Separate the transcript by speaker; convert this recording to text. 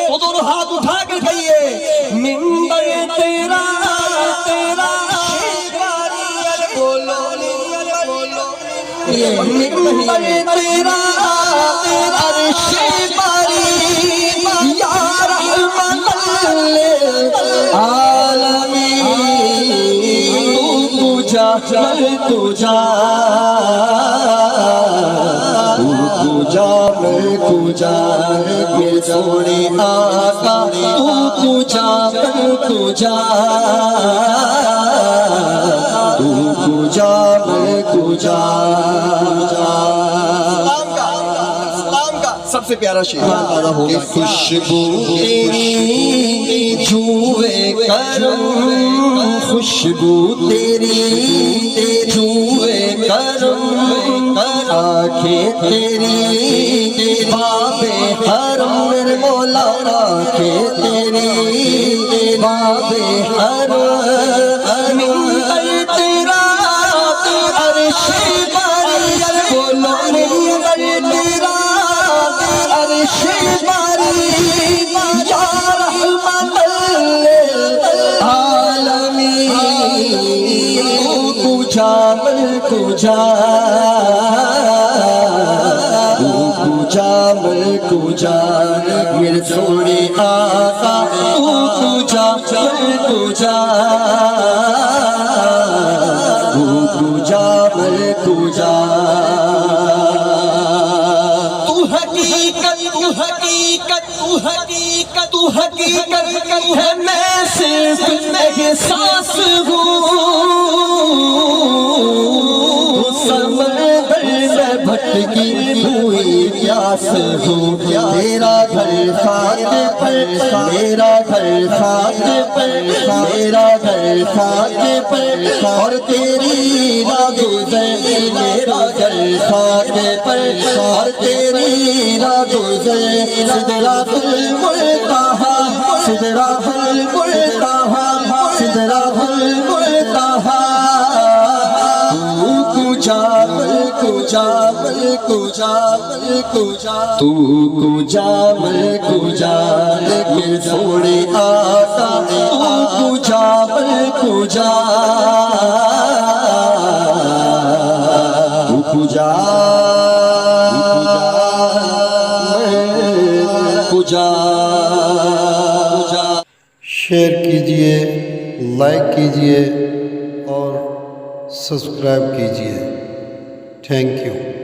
Speaker 1: تو دونوں ہاتھ اٹھا کر کہیے منبر تیرا تیرا بولو منبر تیرا تیرا عرش باری یا رحمت للعالمین تجا تجا کجا میرے سونے آقا کجا کجا کجا سب سے پیارا شعر کہ خوشبو تیری جوئے کرم خوشبو تیری جوئے کرم آنکھیں تیری باب حرم میرے مولا آنکھیں تیری باب حرم منبر تیرا عرش باری بولو منبر تیرا عرش باری یا رحمت للعالمین کجا کجا کجا میرے سونے آقا کجا کجا کجا تو حقیقت ہے میں صرف احساس ہوں سمندر میں بھٹکی ہوئی پیاس ہوں تیرا گھر خاک پر میرا گھر خاک پر میرا گھر خاک پر اور تیری راہ گزر میرا گھر خاک پر اور تیری راہ گزر سدرات المنتہا سدرات المنتہا سدرات المنتہا تو کجا لیکن سونے آقا تو کجا
Speaker 2: شیئر کیجئے لائک کیجئے اور سبسکرائب کیجئے تھینک یو